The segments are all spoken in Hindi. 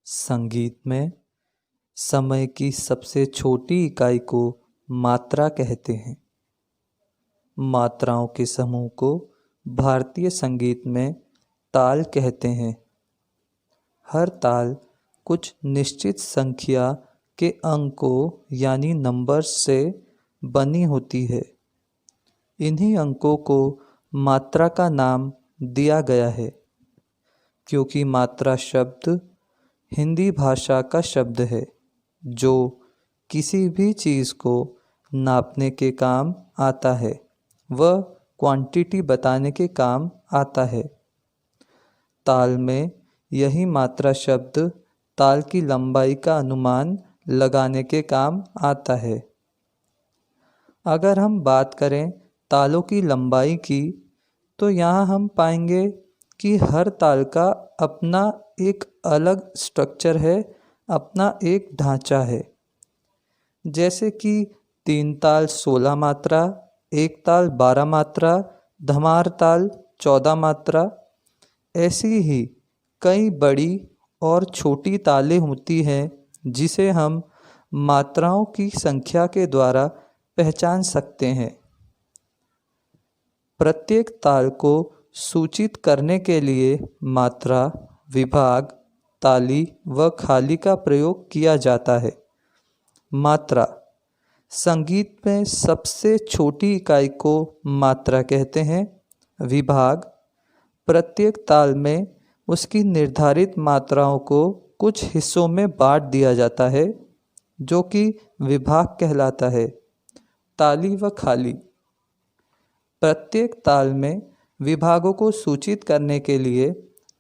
संगीत में समय की सबसे छोटी इकाई को मात्रा कहते हैं। मात्राओं के समूह को भारतीय संगीत में ताल कहते हैं। हर ताल कुछ निश्चित संख्या के अंकों यानी नंबर्स से बनी होती है। इन्हीं अंकों को मात्रा का नाम दिया गया है, क्योंकि मात्रा शब्द हिंदी भाषा का शब्द है जो किसी भी चीज़ को नापने के काम आता है, वह क्वांटिटी बताने के काम आता है। ताल में यही मात्रा शब्द ताल की लंबाई का अनुमान लगाने के काम आता है। अगर हम बात करें तालों की लंबाई की, तो यहाँ हम पाएंगे कि हर ताल का अपना एक अलग स्ट्रक्चर है, अपना एक ढांचा है। जैसे कि 3 ताल 16 मात्रा, 1 ताल 12 मात्रा, धमार ताल 14 मात्रा, ऐसी ही कई बड़ी और छोटी तालें होती हैं जिसे हम मात्राओं की संख्या के द्वारा पहचान सकते हैं। प्रत्येक ताल को सूचित करने के लिए मात्रा, विभाग, ताली व खाली का प्रयोग किया जाता है। मात्रा संगीत में सबसे छोटी इकाई को मात्रा कहते हैं। विभाग प्रत्येक ताल में उसकी निर्धारित मात्राओं को कुछ हिस्सों में बांट दिया जाता है, जो कि विभाग कहलाता है। ताली व खाली प्रत्येक ताल में विभागों को सूचित करने के लिए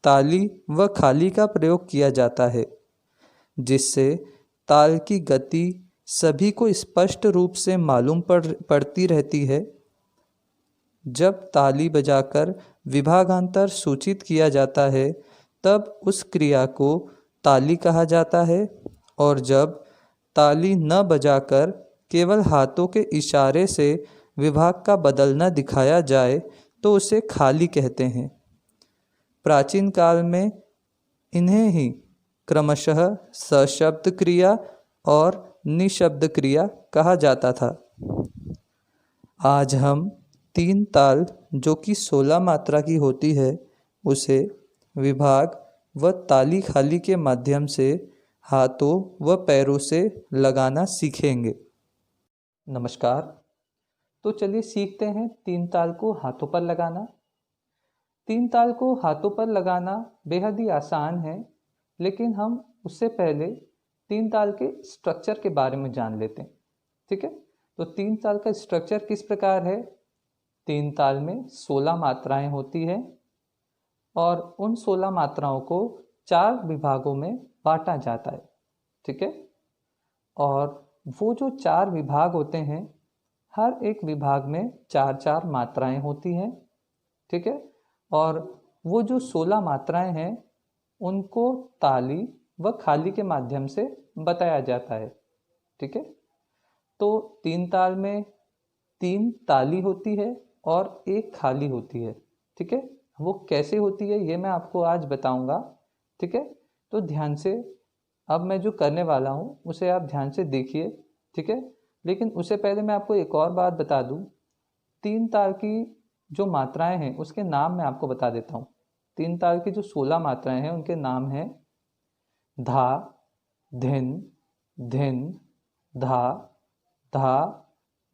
ताली व खाली का प्रयोग किया जाता है, जिससे ताल की गति सभी को स्पष्ट रूप से मालूम पड़ती रहती है। जब ताली बजाकर विभागांतर सूचित किया जाता है, तब उस क्रिया को ताली कहा जाता है, और जब ताली न बजाकर केवल हाथों के इशारे से विभाग का बदलना दिखाया जाए तो उसे खाली कहते हैं। प्राचीन काल में इन्हें ही क्रमशः सशब्द क्रिया और निशब्द क्रिया कहा जाता था। आज हम 3 ताल जो कि 16 मात्रा की होती है, उसे विभाग व ताली खाली के माध्यम से हाथों व पैरों से लगाना सीखेंगे। नमस्कार। तो चलिए सीखते हैं 3 ताल को हाथों पर लगाना। 3 ताल को हाथों पर लगाना बेहद ही आसान है, लेकिन हम उससे पहले 3 ताल के स्ट्रक्चर के बारे में जान लेते हैं। ठीक है, तो 3 ताल का स्ट्रक्चर किस प्रकार है। 3 ताल में 16 मात्राएं होती हैं और उन 16 मात्राओं को 4 विभागों में बांटा जाता है। ठीक है, और वो जो 4 विभाग होते हैं, हर एक विभाग में 4-4 मात्राएं होती हैं। ठीक है, और वो जो 16 मात्राएं हैं उनको ताली व खाली के माध्यम से बताया जाता है। ठीक है, तो 3 ताल में 3 ताली होती है और 1 खाली होती है। ठीक है, वो कैसे होती है ये मैं आपको आज बताऊंगा। ठीक है, तो ध्यान से अब मैं जो करने वाला हूँ उसे आप ध्यान से देखिए। ठीक है, लेकिन उससे पहले मैं आपको एक और बात बता दूँ। 3 ताल की जो मात्राएं हैं उसके नाम मैं आपको बता देता हूँ। 3 ताल की जो 16 मात्राएं हैं उनके नाम हैं धा, धिन, धिन, धा, धा,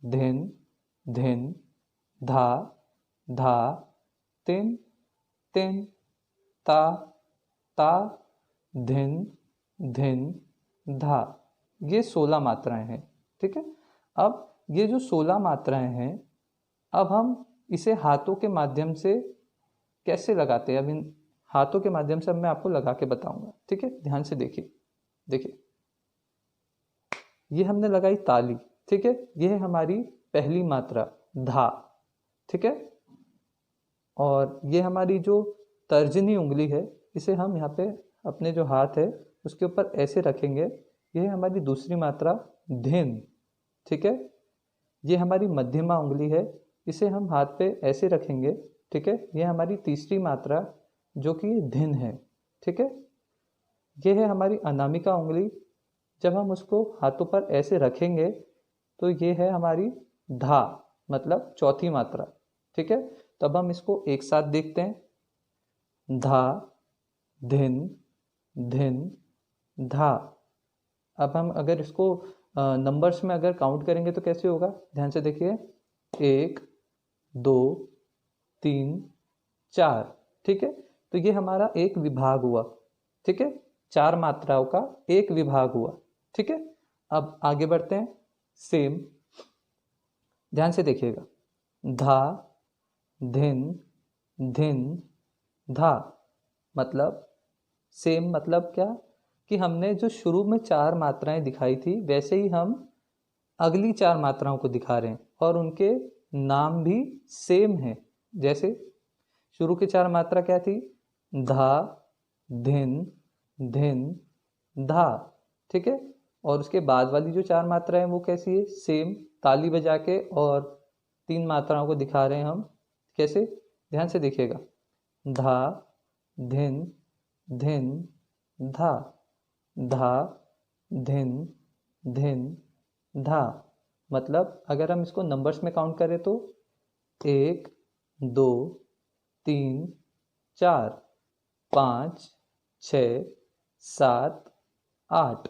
धिन, धिन, धा, धा, तिन, तिन, ता, ता, धिन, धिन, धा। ये 16 मात्राएं हैं। ठीक है, अब ये जो 16 मात्राएं हैं, अब हम इसे हाथों के माध्यम से कैसे लगाते हैं, अब इन हाथों के माध्यम से अब मैं आपको लगा के बताऊंगा। ठीक है, ध्यान से देखिए। देखिए, ये हमने लगाई ताली। ठीक है, ये है हमारी पहली मात्रा धा। ठीक है, और ये हमारी जो तर्जनी उंगली है, इसे हम यहाँ पे अपने जो हाथ है उसके ऊपर ऐसे रखेंगे। ये है हमारी दूसरी मात्रा धिन। ठीक है, ये हमारी मध्यमा उंगली है, इसे हम हाथ पे ऐसे रखेंगे। ठीक है, ये हमारी तीसरी मात्रा जो कि धिन है। ठीक है, ये है हमारी अनामिका उंगली। जब हम उसको हाथों पर ऐसे रखेंगे तो ये है हमारी धा, मतलब चौथी मात्रा। ठीक है, तो अब हम इसको एक साथ देखते हैं। धा, धिन, धिन, धा। अब हम अगर इसको नंबर्स में अगर काउंट करेंगे तो कैसे होगा, ध्यान से देखिए। 1, 2, 3, 4। ठीक है, तो ये हमारा एक विभाग हुआ। ठीक है, 4 मात्राओं का एक विभाग हुआ। ठीक है, अब आगे बढ़ते हैं। सेम, ध्यान से देखिएगा। धा, धिन, धिन, धा। मतलब सेम मतलब क्या, कि हमने जो शुरू में 4 मात्राएं दिखाई थी वैसे ही हम अगली 4 मात्राओं को दिखा रहे हैं और उनके नाम भी सेम है। जैसे शुरू की 4 मात्रा क्या थी, धा, धिन, धिन, धा। ठीक है, और उसके बाद वाली जो 4 मात्राएं वो कैसी है, सेम, ताली बजा के और 3 मात्राओं को दिखा रहे हैं हम। कैसे, ध्यान से देखिएगा। धा, धिन, धिन, धा, धा, धिन, धिन, धा। मतलब अगर हम इसको नंबर्स में काउंट करें तो 1, 2, 3, 4, 5, 6, 7, 8।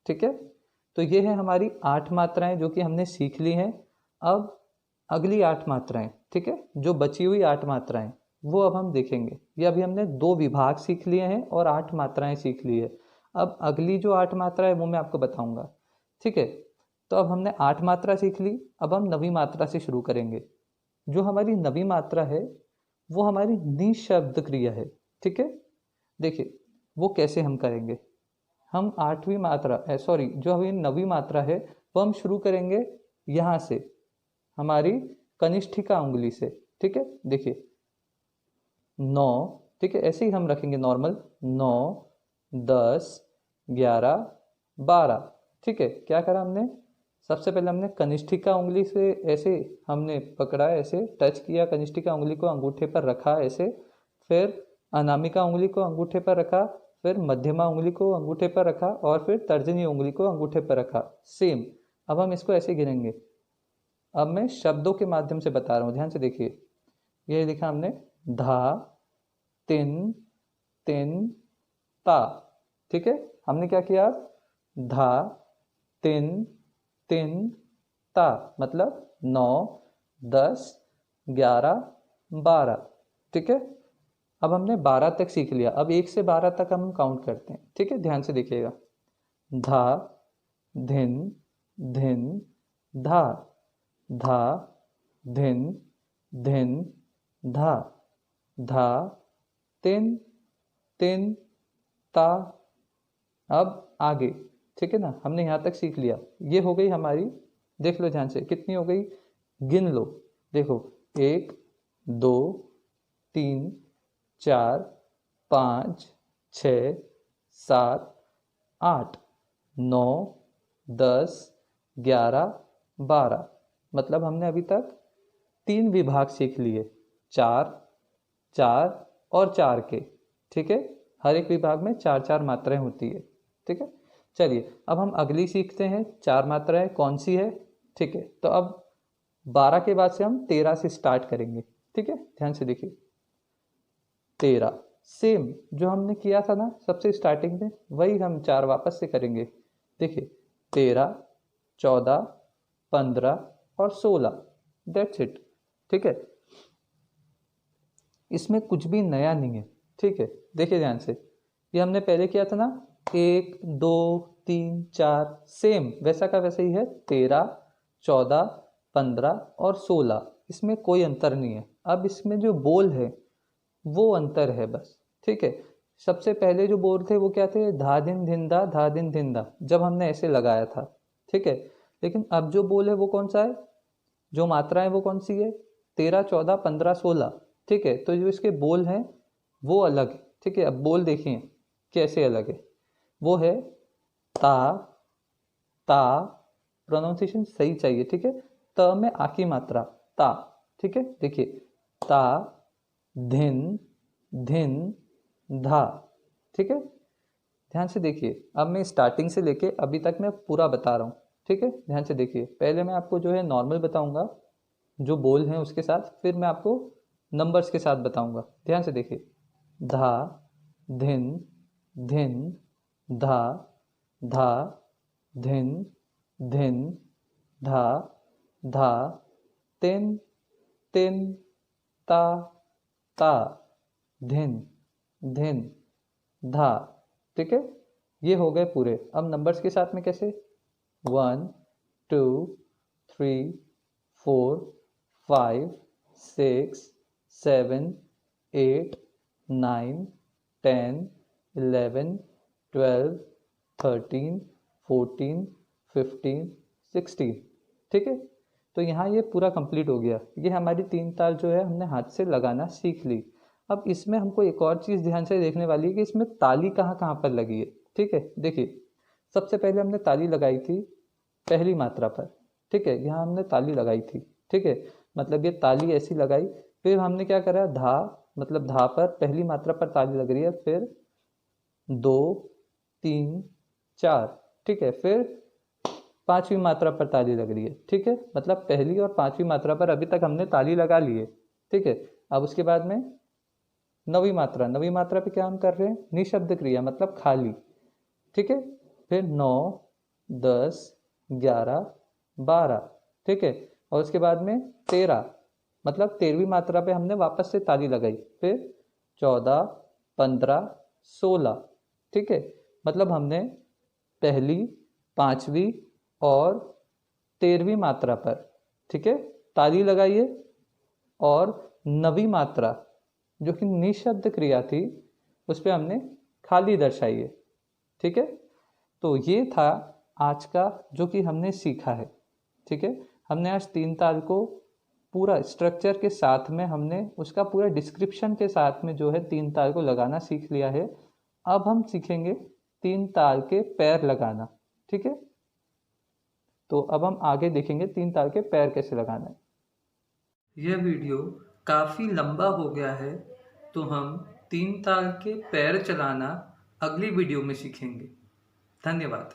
ठीक है, तो ये है हमारी 8 मात्राएं जो कि हमने सीख ली हैं। अब अगली 8 मात्राएं, ठीक है, जो बची हुई 8 मात्राएं वो अब हम देखेंगे। ये अभी हमने 2 विभाग सीख लिए हैं और 8 मात्राएं सीख ली है। अब अगली जो 8 मात्रा है वो मैं आपको बताऊंगा। ठीक है, तो अब हमने 8 मात्रा सीख ली, अब हम नवी मात्रा से शुरू करेंगे। जो हमारी नवी मात्रा है वो हमारी निशब्द क्रिया है। ठीक है, देखिए वो कैसे हम करेंगे। हम 8वीं मात्रा सॉरी जो हमारी नवी मात्रा है वो हम शुरू करेंगे यहाँ से, हमारी कनिष्ठिका उंगली से। ठीक है, देखिए 9। ठीक है, ऐसे ही हम रखेंगे नॉर्मल। 9, 10, 11, 12। ठीक है, क्या करा हमने, सबसे पहले हमने कनिष्ठिका उंगली से ऐसे हमने पकड़ा, ऐसे टच किया, कनिष्ठिका उंगली को अंगूठे पर रखा ऐसे, फिर अनामिका उंगली को अंगूठे पर रखा, फिर मध्यमा उंगली को अंगूठे पर रखा और फिर तर्जनी उंगली को अंगूठे पर रखा। सेम, अब हम इसको ऐसे गिनेंगे। अब मैं शब्दों के माध्यम से बता रहा हूँ, ध्यान से देखिए। ये लिखा हमने, धा, तिन, तिन, ता। ठीक है, हमने क्या किया, धा, तिन, तिन, ता, मतलब 9, 10, 11, 12। ठीक है, अब हमने 12 तक सीख लिया। अब 1 से 12 तक हम काउंट करते हैं। ठीक है, ध्यान से देखिएगा। धा, धिन, धिन, धा, धा, धिन, धिन, धा, धा, तिन, तिन, ता। अब आगे, ठीक है ना, हमने यहाँ तक सीख लिया। ये हो गई हमारी, देख लो ध्यान से कितनी हो गई, गिन लो। देखो 1, 2, 3, 4, 5, 6, 7, 8, 9, 10, 11, 12। मतलब हमने अभी तक 3 विभाग सीख लिए, 4, 4 और 4 के। ठीक है, हर एक विभाग में 4-4 मात्राएं होती है। ठीक है, चलिए अब हम अगली सीखते हैं। 4 मात्राएं कौन सी है। ठीक है, तो अब 12 के बाद से हम 13 से स्टार्ट करेंगे। ठीक है, ध्यान से देखिए। 13, सेम जो हमने किया था ना सबसे स्टार्टिंग में, वही हम 4 वापस से करेंगे। देखिए 13, 14, 15 और 16, दैट्स इट। ठीक है, इसमें कुछ भी नया नहीं है। ठीक है, देखिए ध्यान से, ये हमने पहले किया था ना, 1, 2, 3, 4, सेम वैसा का वैसा ही है। 13, 14, 15 और 16, इसमें कोई अंतर नहीं है। अब इसमें जो बोल है वो अंतर है बस। ठीक है, सबसे पहले जो बोल थे वो क्या थे, धा दिन धिंदा, धा दिन धिंदा, जब हमने ऐसे लगाया था। ठीक है, लेकिन अब जो बोल है वो कौन सा है, जो मात्रा है वो कौन सी है, 13, 14, 15, 16। ठीक है, तो जो इसके बोल हैं वो अलग है। ठीक है, अब बोल देखिए कैसे अलग है। वो है ता, ता, प्रोनाउंसिएशन सही चाहिए। ठीक है, त में आ की मात्रा, ता। ठीक है, देखिए ता, धिन, धिन, धा। ठीक है, ध्यान से देखिए, अब मैं स्टार्टिंग से लेके अभी तक मैं पूरा बता रहा हूँ, ठीक है। ध्यान से देखिए, पहले मैं आपको जो है नॉर्मल बताऊंगा जो बोल हैं उसके साथ, फिर मैं आपको नंबर्स के साथ बताऊंगा। ध्यान से देखिए, धा, धिन, धिन, धा, धा, धिन, धिन, धा, धा, तिन, तिन, ता, ता, धिन, धिन, धा। ठीक है, ये हो गए पूरे। अब नंबर्स के साथ में कैसे, 1 2 3 4 5 6 7 8 9 10 11 12 13 14 15 16। ठीक है, तो यहाँ ये पूरा कंप्लीट हो गया। ये हमारी 3 ताल जो है हमने हाथ से लगाना सीख ली। अब इसमें हमको एक और चीज़ ध्यान से देखने वाली है कि इसमें ताली कहाँ कहाँ पर लगी है। ठीक है, देखिए, सबसे पहले हमने ताली लगाई थी पहली मात्रा पर। ठीक है, यहाँ हमने ताली लगाई थी। ठीक है, मतलब ये ताली ऐसी लगाई। फिर हमने क्या करा, धा, मतलब धा पर पहली मात्रा पर ताली लग रही है, फिर 2 3 4। ठीक है, फिर पांचवी मात्रा पर ताली लग रही है। ठीक है, मतलब पहली और पांचवी मात्रा पर अभी तक हमने ताली लगा ली है। ठीक है, अब उसके बाद में नवी मात्रा, नवी मात्रा पे क्या हम कर रहे हैं, निशब्द क्रिया मतलब खाली। ठीक है, फिर 9 10 11 12। ठीक है, और उसके बाद में 13, मतलब 13वीं मात्रा पे हमने वापस से ताली लगाई। फिर 14 15 16। ठीक है, मतलब हमने पहली, पांचवी और 13वीं मात्रा पर, ठीक है, ताली लगाई है। और नवी मात्रा जो कि निशब्द क्रिया थी उस पर हमने खाली दर्शाई है। ठीक है, तो ये था आज का जो कि हमने सीखा है। ठीक है, हमने आज 3 ताल को पूरा स्ट्रक्चर के साथ में, हमने उसका पूरा डिस्क्रिप्शन के साथ में जो है 3 ताल को लगाना सीख लिया है। अब हम सीखेंगे 3 ताल के पैर लगाना। ठीक है, तो अब हम आगे देखेंगे 3 ताल के पैर कैसे लगाना है। यह वीडियो काफ़ी लंबा हो गया है, तो हम 3 ताल के पैर चलाना अगली वीडियो में सीखेंगे। धन्यवाद।